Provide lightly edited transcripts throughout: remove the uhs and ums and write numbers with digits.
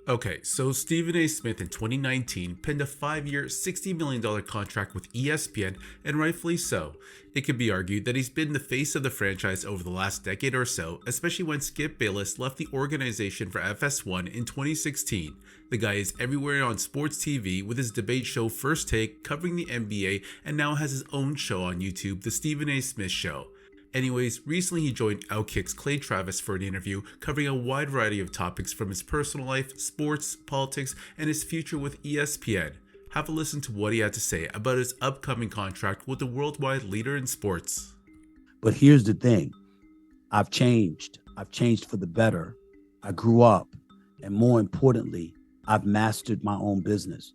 Okay, so Stephen A. Smith in 2019 penned a 5-year, $60 million contract with ESPN, and rightfully so. It could be argued that he's been the face of the franchise over the last decade or so, especially when Skip Bayless left the organization for FS1 in 2016. The guy is everywhere on sports TV with his debate show First Take covering the NBA, and now has his own show on YouTube, The Stephen A. Smith Show. Anyways, recently he joined Outkick's Clay Travis for an interview covering a wide variety of topics from his personal life, sports, politics, and his future with ESPN. Have a listen to what he had to say about his upcoming contract with the worldwide leader in sports. But here's the thing. I've changed. I've changed for the better. I grew up. And more importantly, I've mastered my own business.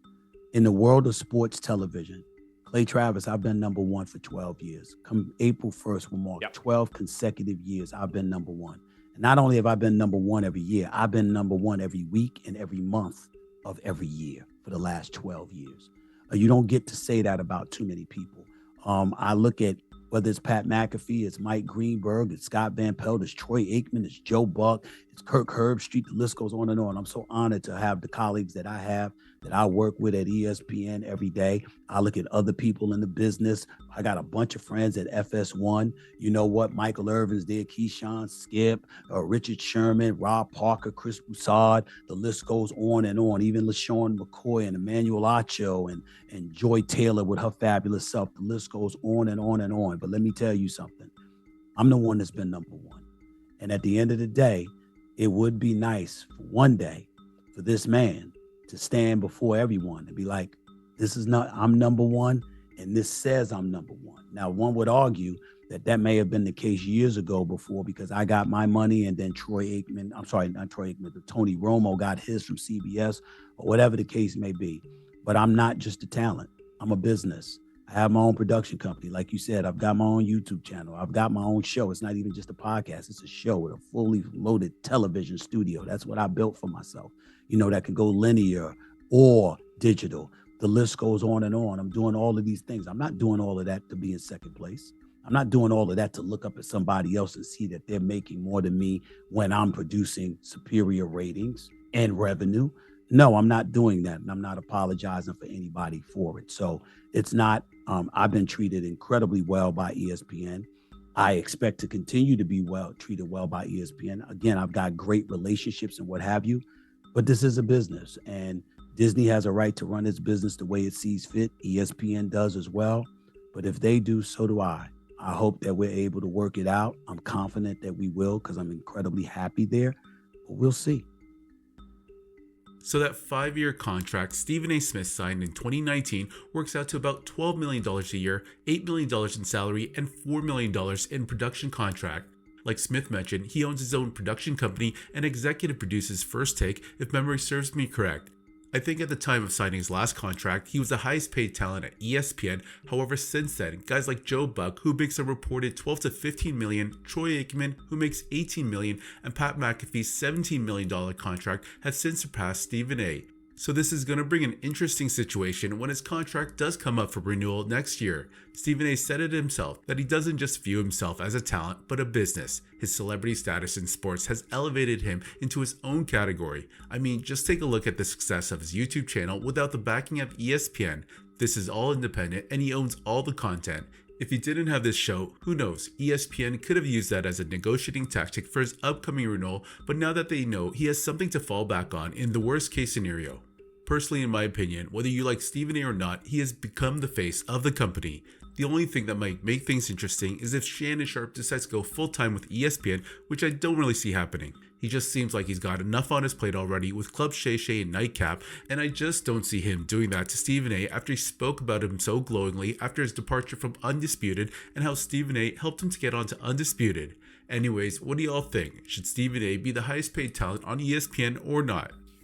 In the world of sports television, Clay Travis, I've been number one for 12 years. Come April 1st will mark 12 consecutive years I've been number one. And not only have I been number one every year, I've been number one every week and every month of every year for the last 12 years. You don't get to say that about too many people. I look at whether it's Pat McAfee, it's Mike Greenberg, it's Scott Van Pelt, it's Troy Aikman, it's Joe Buck, it's Kirk Herbstreit, the list goes on and on. I'm so honored to have the colleagues that I have, that I work with at ESPN every day. I look at other people in the business. I got a bunch of friends at FS1. You know what? Michael Irvin's there, Keyshawn, Skip, Richard Sherman, Rob Parker, Chris Broussard. The list goes on and on. Even LaShawn McCoy and Emmanuel Acho and Joy Taylor with her fabulous self. The list goes on and on and on. But let me tell you something. I'm the one that's been number one. And at the end of the day, it would be nice for one day for this man to stand before everyone and be like, this is not, I'm number one, and this says I'm number one. Now, one would argue that that may have been the case years ago before, because I got my money and then Tony Romo got his from CBS, or whatever the case may be. But I'm not just a talent. I'm a business. I have my own production company. Like you said, I've got my own YouTube channel. I've got my own show. It's not even just a podcast. It's a show with a fully loaded television studio. That's what I built for myself, that can go linear or digital. The list goes on and on. I'm doing all of these things. I'm not doing all of that to be in second place. I'm not doing all of that to look up at somebody else and see that they're making more than me when I'm producing superior ratings and revenue. No, I'm not doing that. And I'm not apologizing for anybody for it. So it's not, I've been treated incredibly well by ESPN. I expect to continue to be treated well by ESPN. Again, I've got great relationships and what have you, but this is a business, and Disney has a right to run its business the way it sees fit. ESPN does as well. But if they do, so do I. I hope that we're able to work it out. I'm confident that we will, because I'm incredibly happy there, but we'll see. So that 5-year contract Stephen A. Smith signed in 2019 works out to about $12 million a year, $8 million in salary, and $4 million in production contract. Like Smith mentioned, he owns his own production company and executive produces First Take, if memory serves me correct. I think at the time of signing his last contract, he was the highest paid talent at ESPN. However, since then, guys like Joe Buck, who makes a reported $12 to $15 million, Troy Aikman, who makes $18 million, and Pat McAfee's $17 million contract have since surpassed Stephen A. So this is going to bring an interesting situation when his contract does come up for renewal next year. Stephen A. said it himself that he doesn't just view himself as a talent, but a business. His celebrity status in sports has elevated him into his own category. I mean, just take a look at the success of his YouTube channel without the backing of ESPN. This is all independent and he owns all the content. If he didn't have this show, who knows, ESPN could have used that as a negotiating tactic for his upcoming renewal, but now that they know, he has something to fall back on in the worst case scenario. Personally, in my opinion, whether you like Stephen A or not, he has become the face of the company. The only thing that might make things interesting is if Shannon Sharpe decides to go full-time with ESPN, which I don't really see happening. He just seems like he's got enough on his plate already with Club Shay Shay and Nightcap, and I just don't see him doing that to Stephen A after he spoke about him so glowingly after his departure from Undisputed and how Stephen A helped him to get onto Undisputed. Anyways, what do y'all think? Should Stephen A be the highest paid talent on ESPN or not?